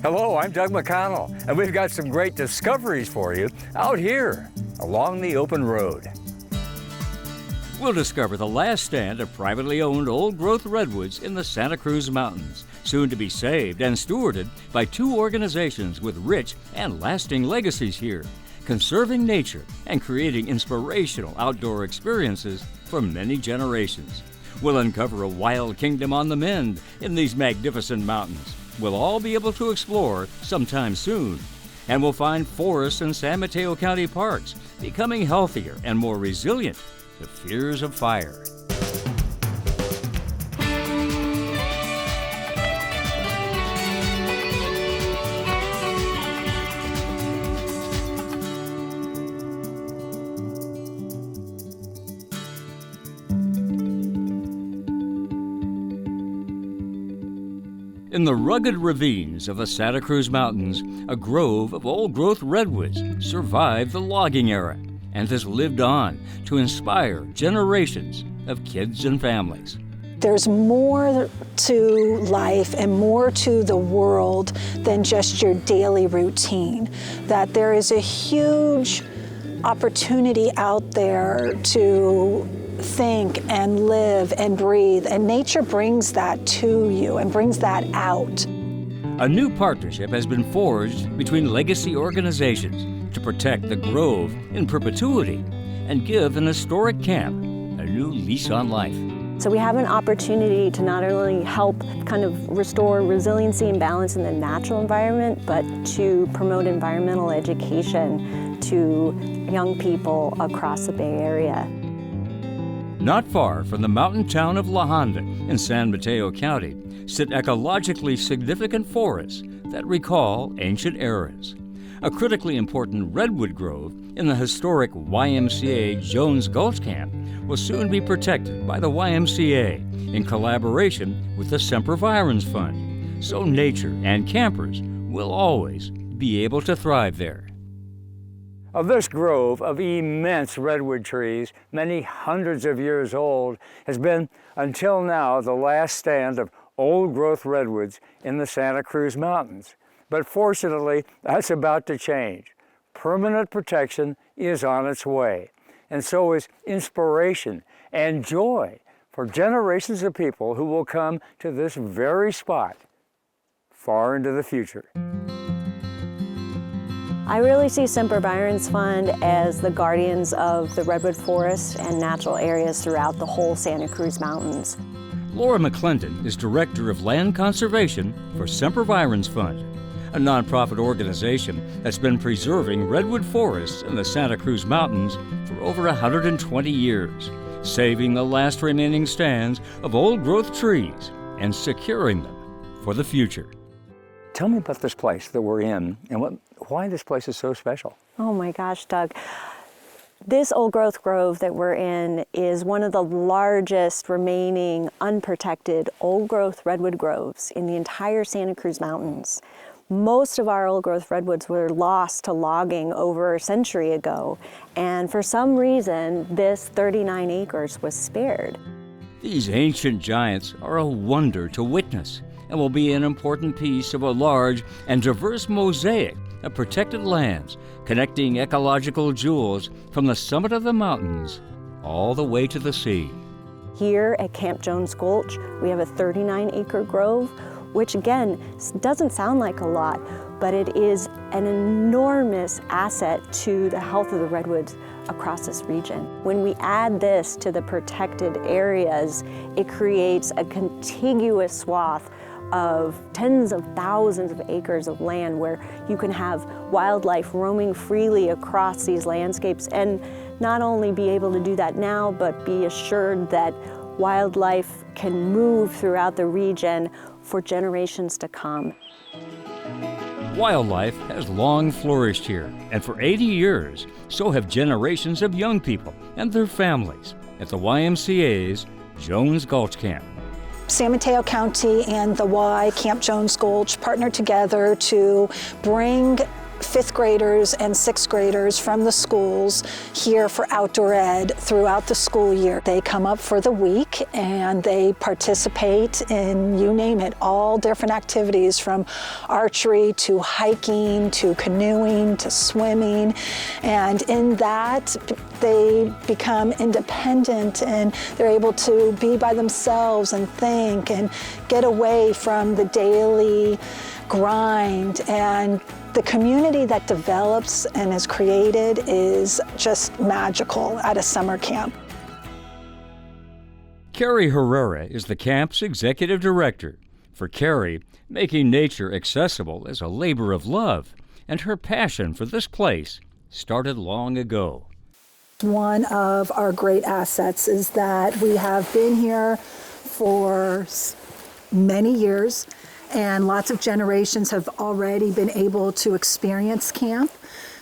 Hello, I'm Doug McConnell, and we've got some great discoveries for you out here along the open road. We'll discover the last stand of privately owned old-growth redwoods in the Santa Cruz Mountains, soon to be saved and stewarded by two organizations with rich and lasting legacies here, conserving nature and creating inspirational outdoor experiences for many generations. We'll uncover a wild kingdom on the mend in these magnificent mountains. We'll all be able to explore sometime soon. And we'll find forests in San Mateo County parks becoming healthier and more resilient to fears of fire. In the rugged ravines of the Santa Cruz Mountains, a grove of old-growth redwoods survived the logging era and has lived on to inspire generations of kids and families. There's more to life and more to the world than just your daily routine. That there is a huge opportunity out there to think and live and breathe, and nature brings that to you and brings that out. A new partnership has been forged between legacy organizations to protect the grove in perpetuity and give an historic camp a new lease on life. So we have an opportunity to not only help kind of restore resiliency and balance in the natural environment, but to promote environmental education to young people across the Bay Area. Not far from the mountain town of La Honda in San Mateo County sit ecologically significant forests that recall ancient eras. A critically important redwood grove in the historic YMCA Jones Gulch Camp will soon be protected by the YMCA in collaboration with the Sempervirens Fund, so nature and campers will always be able to thrive there. Of this grove of immense redwood trees, many hundreds of years old, has been, until now, the last stand of old-growth redwoods in the Santa Cruz Mountains. But fortunately, that's about to change. Permanent protection is on its way, and so is inspiration and joy for generations of people who will come to this very spot far into the future. I really see Sempervirens Fund as the guardians of the redwood forests and natural areas throughout the whole Santa Cruz Mountains. Laura McClendon is Director of Land Conservation for Sempervirens Fund, a nonprofit organization that's been preserving redwood forests in the Santa Cruz Mountains for over 120 years, saving the last remaining stands of old-growth trees and securing them for the future. Tell me about this place that we're in and why this place is so special. Oh my gosh, Doug. This old-growth grove that we're in is one of the largest remaining unprotected old-growth redwood groves in the entire Santa Cruz Mountains. Most of our old-growth redwoods were lost to logging over a century ago, and for some reason, this 39 acres was spared. These ancient giants are a wonder to witness and will be an important piece of a large and diverse mosaic of protected lands, connecting ecological jewels from the summit of the mountains all the way to the sea. Here at Camp Jones Gulch, we have a 39-acre grove, which again, doesn't sound like a lot, but it is an enormous asset to the health of the redwoods across this region. When we add this to the protected areas, it creates a contiguous swath of tens of thousands of acres of land where you can have wildlife roaming freely across these landscapes, and not only be able to do that now, but be assured that wildlife can move throughout the region for generations to come. Wildlife has long flourished here, and for 80 years, so have generations of young people and their families at the YMCA's Jones Gulch Camp. San Mateo County and the Y Camp Jones Gulch partnered together to bring fifth graders and sixth graders from the schools here for outdoor ed throughout the school year. They come up for the week and they participate in, you name it, all different activities from archery to hiking to canoeing to swimming. And in that, they become independent and they're able to be by themselves and think and get away from the daily grind. And the community that develops and is created is just magical at a summer camp. Carrie Herrera is the camp's executive director. For Carrie, making nature accessible is a labor of love, and her passion for this place started long ago. One of our great assets is that we have been here for many years, and lots of generations have already been able to experience camp.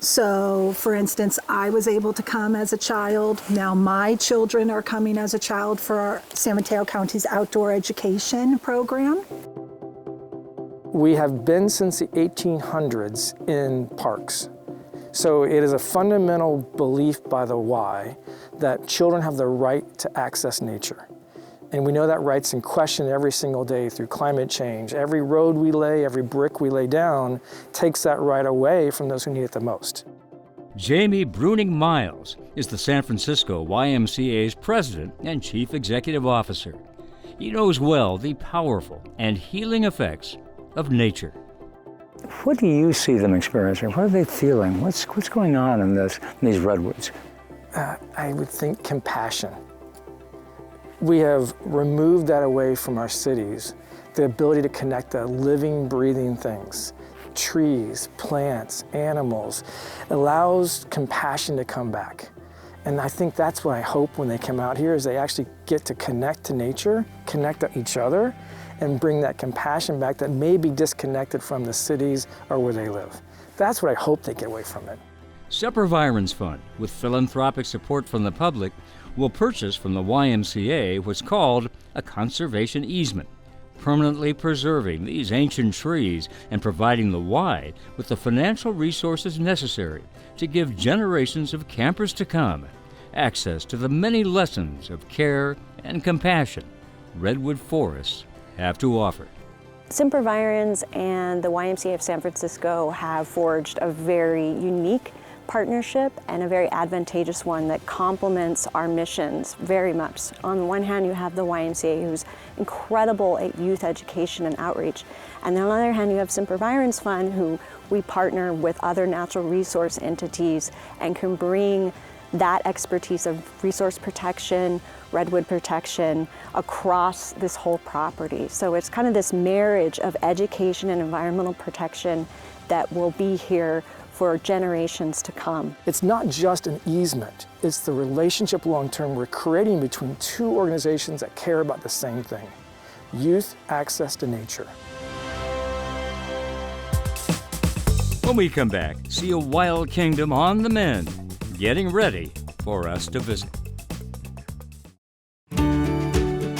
So, for instance, I was able to come as a child. Now my children are coming as a child for our San Mateo County's outdoor education program. We have been since the 1800s in parks. So it is a fundamental belief by the Y that children have the right to access nature. And we know that right's in question every single day through climate change. Every road we lay, every brick we lay down takes that right away from those who need it the most. Jamie Bruning-Miles is the San Francisco YMCA's president and chief executive officer. He knows well the powerful and healing effects of nature. What do you see them experiencing? What are they feeling? What's going on in these redwoods? I would think compassion. We have removed that away from our cities, the ability to connect the living, breathing things, trees, plants, animals, allows compassion to come back. And I think that's what I hope when they come out here is they actually get to connect to nature, connect to each other, and bring that compassion back that may be disconnected from the cities or where they live. That's what I hope they get away from it. Sempervirens Fund, with philanthropic support from the public, will purchase from the YMCA what's called a conservation easement, permanently preserving these ancient trees and providing the Y with the financial resources necessary to give generations of campers to come access to the many lessons of care and compassion redwood forests have to offer. Sempervirens and the YMCA of San Francisco have forged a very unique partnership and a very advantageous one that complements our missions very much. On the one hand, you have the YMCA, who's incredible at youth education and outreach, and then on the other hand, you have Sempervirens Fund, who we partner with other natural resource entities and can bring that expertise of resource protection, redwood protection across this whole property. So it's kind of this marriage of education and environmental protection that will be here for generations to come. It's not just an easement, it's the relationship long-term we're creating between two organizations that care about the same thing, youth access to nature. When we come back, see a wild kingdom on the mend, getting ready for us to visit.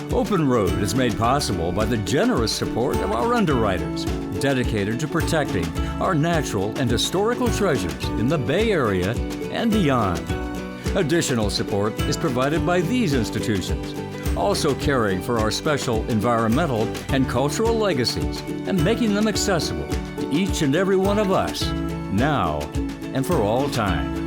OpenRoad is made possible by the generous support of our underwriters, dedicated to protecting our natural and historical treasures in the Bay Area and beyond. Additional support is provided by these institutions, also caring for our special environmental and cultural legacies and making them accessible to each and every one of us, now and for all time.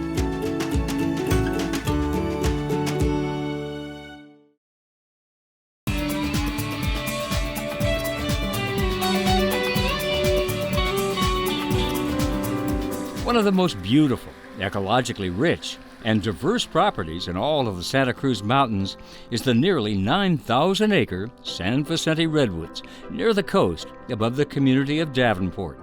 One of the most beautiful, ecologically rich, and diverse properties in all of the Santa Cruz Mountains is the nearly 9,000-acre San Vicente Redwoods near the coast above the community of Davenport.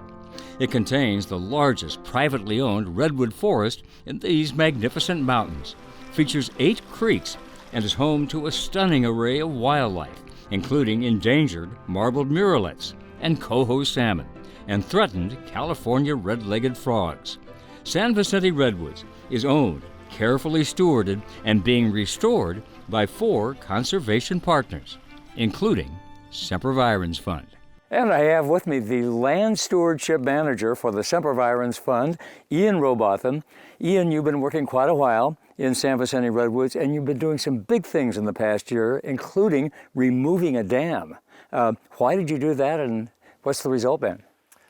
It contains the largest privately owned redwood forest in these magnificent mountains, features 8 creeks, and is home to a stunning array of wildlife, including endangered marbled murrelets and coho salmon, and threatened California red-legged frogs. San Vicente Redwoods is owned, carefully stewarded, and being restored by 4 conservation partners, including Sempervirens Fund. And I have with me the Land Stewardship Manager for the Sempervirens Fund, Ian Robotham. Ian, you've been working quite a while in San Vicente Redwoods, and you've been doing some big things in the past year, including removing a dam. Why did you do that, and what's the result been?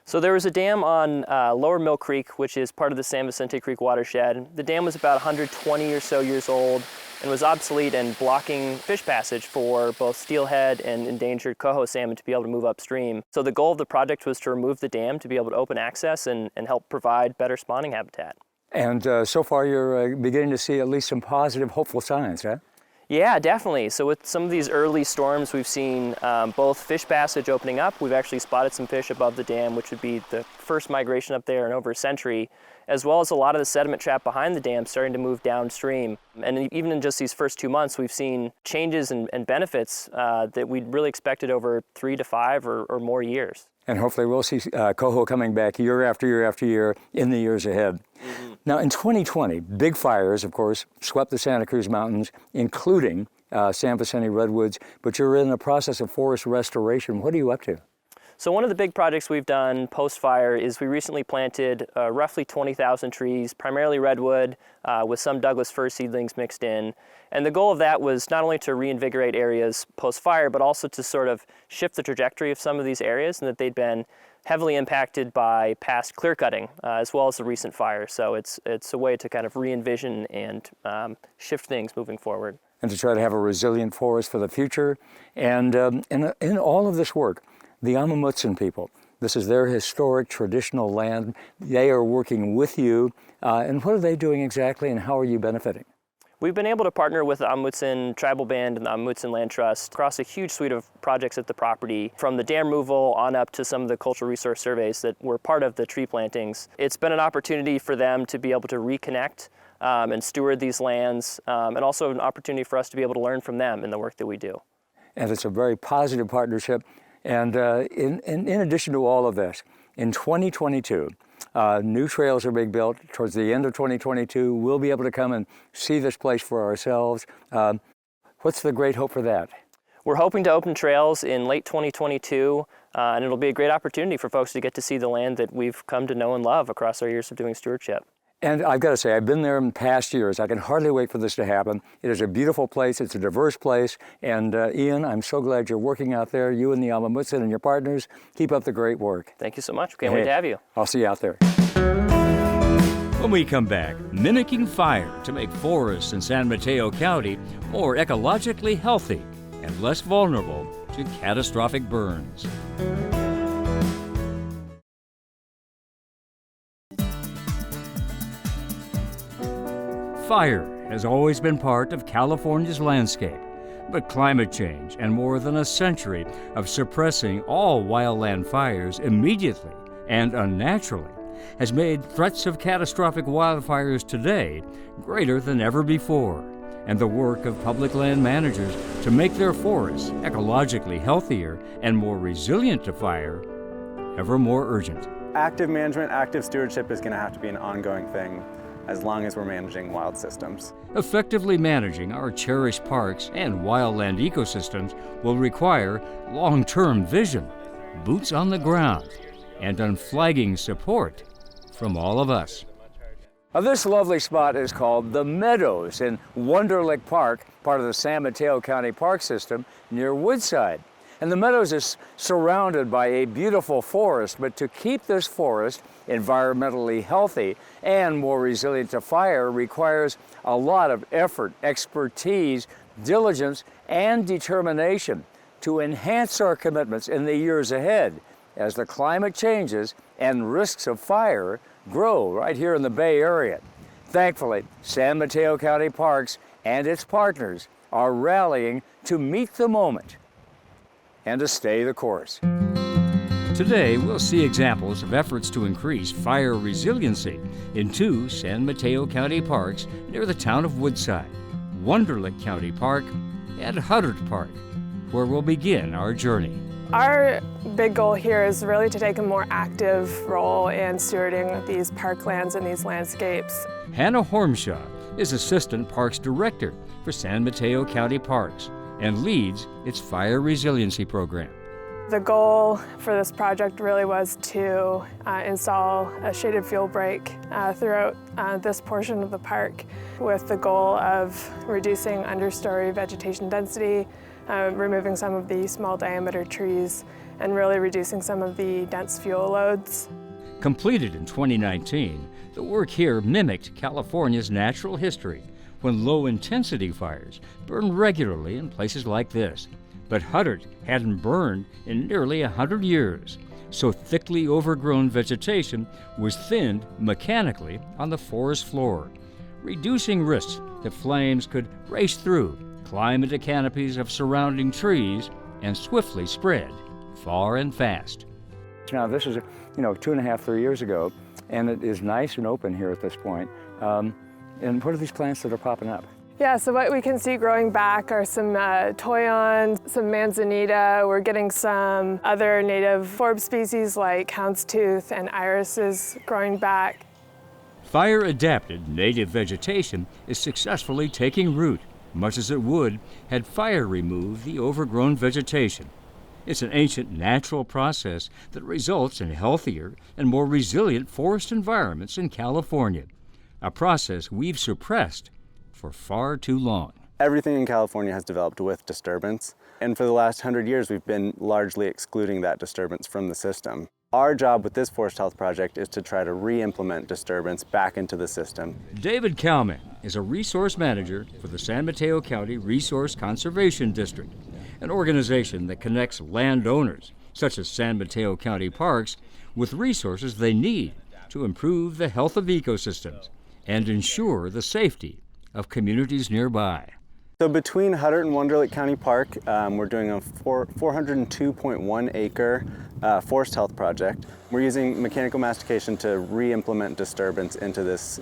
So there was a dam on Lower Mill Creek, which is part of the San Vicente Creek watershed. The dam was about 120 or so years old and was obsolete and blocking fish passage for both steelhead and endangered coho salmon to be able to move upstream. So the goal of the project was to remove the dam to be able to open access and help provide better spawning habitat. And so far you're beginning to see at least some positive, hopeful signs, huh? Yeah, definitely. So with some of these early storms, we've seen both fish passage opening up. We've actually spotted some fish above the dam, which would be the first migration up there in over a century, as well as a lot of the sediment trap behind the dam starting to move downstream. And even in just these first 2 months, we've seen changes and benefits that we really expected over 3 to 5 or more years. And hopefully we'll see coho coming back year after year after year in the years ahead. Mm-hmm. Now in 2020, big fires, of course, swept the Santa Cruz Mountains, including San Vicente Redwoods, but you're in the process of forest restoration. What are you up to? So one of the big projects we've done post-fire is we recently planted roughly 20,000 trees, primarily redwood, with some Douglas fir seedlings mixed in. And the goal of that was not only to reinvigorate areas post-fire, but also to sort of shift the trajectory of some of these areas, and that they'd been heavily impacted by past clear cutting, as well as the recent fires. So it's a way to kind of re-envision and shift things moving forward. And to try to have a resilient forest for the future. And in all of this work, the Amamutsan people, this is their historic traditional land. They are working with you. And what are they doing exactly, and how are you benefiting? We've been able to partner with the Amamutsan Tribal Band and the Amamutsan Land Trust across a huge suite of projects at the property, from the dam removal on up to some of the cultural resource surveys that were part of the tree plantings. It's been an opportunity for them to be able to reconnect and steward these lands, and also an opportunity for us to be able to learn from them in the work that we do. And it's a very positive partnership. And in addition to all of this, in 2022, new trails are being built. Towards the end of 2022, we'll be able to come and see this place for ourselves. What's the great hope for that? We're hoping to open trails in late 2022, and it'll be a great opportunity for folks to get to see the land that we've come to know and love across our years of doing stewardship. And I've got to say, I've been there in past years. I can hardly wait for this to happen. It is a beautiful place. It's a diverse place. And Ian, I'm so glad you're working out there. You and the Amamutsan and your partners, keep up the great work. Thank you so much. Can't wait to have you. I'll see you out there. When we come back, mimicking fire to make forests in San Mateo County more ecologically healthy and less vulnerable to catastrophic burns. Fire has always been part of California's landscape, but climate change and more than a century of suppressing all wildland fires immediately and unnaturally has made threats of catastrophic wildfires today greater than ever before, and the work of public land managers to make their forests ecologically healthier and more resilient to fire ever more urgent. Active management, active stewardship is going to have to be an ongoing thing as long as we're managing wild systems. Effectively managing our cherished parks and wildland ecosystems will require long-term vision, boots on the ground, and unflagging support from all of us. Now, this lovely spot is called The Meadows in Wunderlich Park, part of the San Mateo County Park System near Woodside. And the Meadows is surrounded by a beautiful forest, but to keep this forest environmentally healthy and more resilient to fire requires a lot of effort, expertise, diligence, and determination to enhance our commitments in the years ahead as the climate changes and risks of fire grow right here in the Bay Area. Thankfully, San Mateo County Parks and its partners are rallying to meet the moment and to stay the course. Today, we'll see examples of efforts to increase fire resiliency in two San Mateo County parks near the town of Woodside, Wunderlich County Park and Huddart Park, where we'll begin our journey. Our big goal here is really to take a more active role in stewarding these parklands and these landscapes. Hannah Hormshaw is Assistant Parks Director for San Mateo County Parks and leads its fire resiliency program. The goal for this project really was to install a shaded fuel break throughout this portion of the park, with the goal of reducing understory vegetation density, removing some of the small diameter trees, and really reducing some of the dense fuel loads. Completed in 2019, the work here mimicked California's natural history when low-intensity fires burned regularly in places like this. But Huddart hadn't burned in nearly 100 years, so thickly overgrown vegetation was thinned mechanically on the forest floor, reducing risks that flames could race through, climb into canopies of surrounding trees, and swiftly spread far and fast. Now this is, 2.5, 3 years ago, and it is nice and open here at this point. And what are these plants that are popping up? Yeah, so what we can see growing back are some toyon, some manzanita. We're getting some other native forb species like houndstooth and irises growing back. Fire-adapted native vegetation is successfully taking root, much as it would had fire removed the overgrown vegetation. It's an ancient natural process that results in healthier and more resilient forest environments in California, a process we've suppressed for far too long. Everything in California has developed with disturbance, and for the last 100 years we've been largely excluding that disturbance from the system. Our job with this forest health project is to try to re-implement disturbance back into the system. David Kalman is a resource manager for the San Mateo County Resource Conservation District, an organization that connects landowners, such as San Mateo County Parks, with resources they need to improve the health of ecosystems and ensure the safety of communities nearby. So between Huddart and Wonder County Park, we're doing a 402.1 acre forest health project. We're using mechanical mastication to re-implement disturbance into this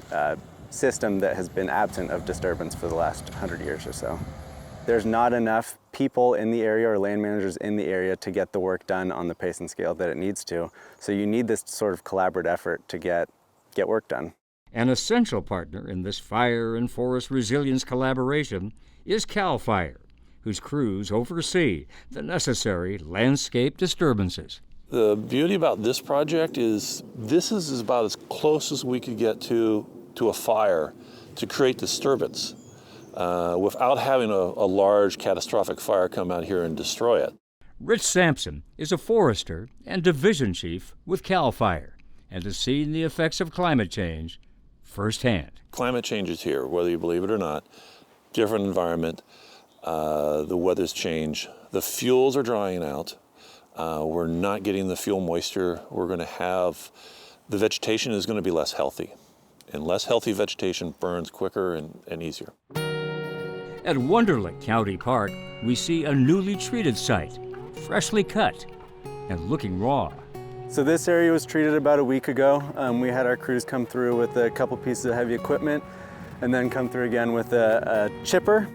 system that has been absent of disturbance for the last 100 years or so. There's not enough people in the area or land managers in the area to get the work done on the pace and scale that it needs to. So you need this sort of collaborative effort to get work done. An essential partner in this fire and forest resilience collaboration is CAL FIRE, whose crews oversee the necessary landscape disturbances. The beauty about this project is this is about as close as we could get to a fire to create disturbance without having a large catastrophic fire come out here and destroy it. Rich Sampson is a forester and division chief with CAL FIRE and has seen the effects of climate change firsthand. Climate change is here, whether you believe it or not. Different environment, the weather's changed, the fuels are drying out, we're not getting the fuel moisture, the vegetation is going to be less healthy, and less healthy vegetation burns quicker and easier. At Wonderlick County Park, we see a newly treated site, freshly cut and looking raw. So this area was treated about a week ago. We had our crews come through with a couple pieces of heavy equipment and then come through again with a chipper.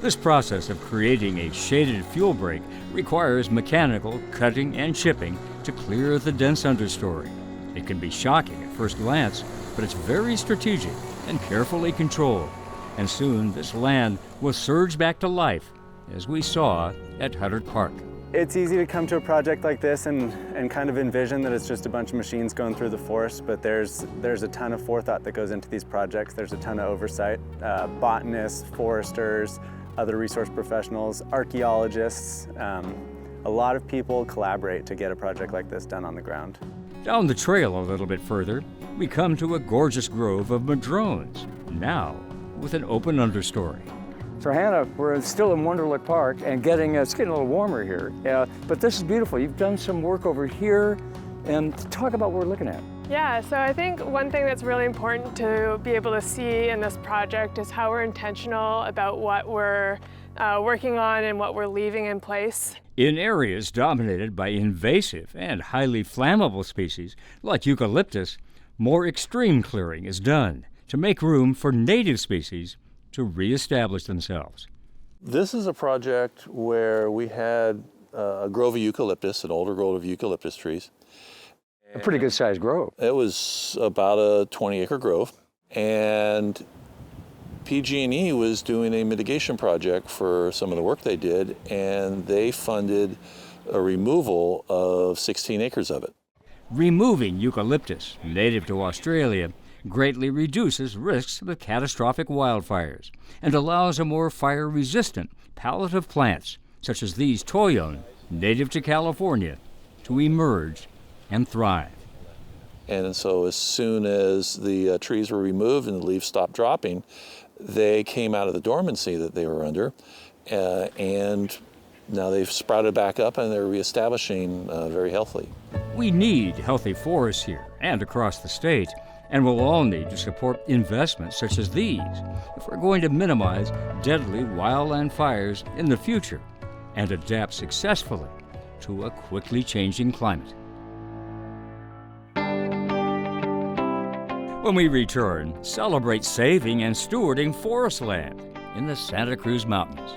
This process of creating a shaded fuel break requires mechanical cutting and chipping to clear the dense understory. It can be shocking at first glance, but it's very strategic and carefully controlled. And soon this land will surge back to life, as we saw at Huddart Park. It's easy to come to a project like this and kind of envision that it's just a bunch of machines going through the forest, but there's a ton of forethought that goes into these projects. There's a ton of oversight. Botanists, foresters, other resource professionals, archaeologists. A lot of people collaborate to get a project like this done on the ground. Down the trail a little bit further, we come to a gorgeous grove of madrones, now with an open understory. So Hannah, we're still in Wonderlick Park and it's getting a little warmer here. But this is beautiful. You've done some work over here, and talk about what we're looking at. Yeah, so I think one thing that's really important to be able to see in this project is how we're intentional about what we're working on and what we're leaving in place. In areas dominated by invasive and highly flammable species like eucalyptus, more extreme clearing is done to make room for native species to reestablish themselves. This is a project where we had a grove of eucalyptus, an older grove of eucalyptus trees. A pretty good sized grove. It was about a 20-acre grove, and PG&E was doing a mitigation project for some of the work they did, and they funded a removal of 16 acres of it. Removing eucalyptus, native to Australia, greatly reduces risks of catastrophic wildfires and allows a more fire-resistant palette of plants, such as these toyon, native to California, to emerge and thrive. And so as soon as the trees were removed and the leaves stopped dropping, they came out of the dormancy that they were under, and now they've sprouted back up and they're reestablishing very healthily. We need healthy forests here and across the state, and we'll all need to support investments such as these if we're going to minimize deadly wildland fires in the future and adapt successfully to a quickly changing climate. When we return, celebrate saving and stewarding forest land in the Santa Cruz Mountains.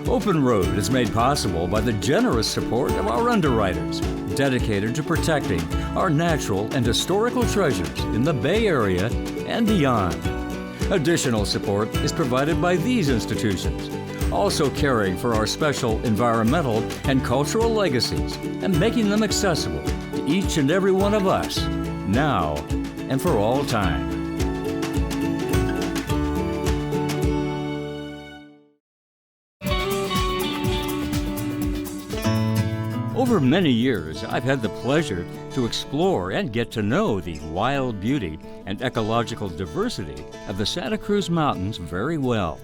OpenRoad is made possible by the generous support of our underwriters, dedicated to protecting our natural and historical treasures in the Bay Area and beyond. Additional support is provided by these institutions, also caring for our special environmental and cultural legacies and making them accessible to each and every one of us, now and for all time. Over many years, I've had the pleasure to explore and get to know the wild beauty and ecological diversity of the Santa Cruz Mountains very well,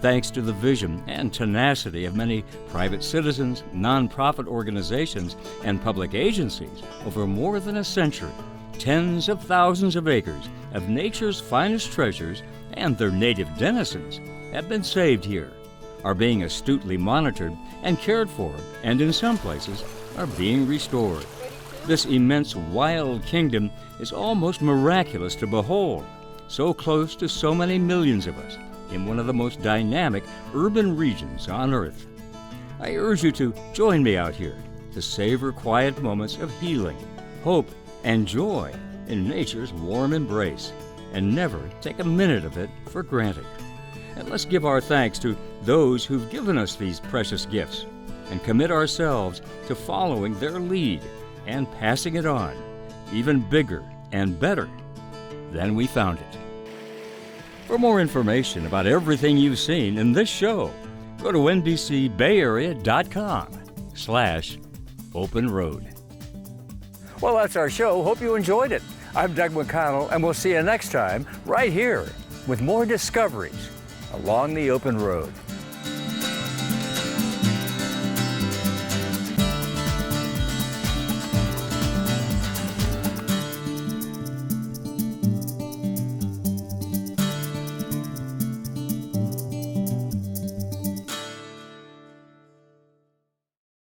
thanks to the vision and tenacity of many private citizens, nonprofit organizations, and public agencies over more than a century. Tens of thousands of acres of nature's finest treasures and their native denizens have been saved here, are being astutely monitored and cared for, and in some places are being restored. This immense wild kingdom is almost miraculous to behold, so close to so many millions of us in one of the most dynamic urban regions on Earth. I urge you to join me out here to savor quiet moments of healing, hope, and joy in nature's warm embrace, and never take a minute of it for granted. And let's give our thanks to those who've given us these precious gifts and commit ourselves to following their lead and passing it on, even bigger and better than we found it. For more information about everything you've seen in this show, go to NBCBayArea.com/OpenRoad. Well, that's our show. Hope you enjoyed it. I'm Doug McConnell, and we'll see you next time right here with more discoveries along the open road.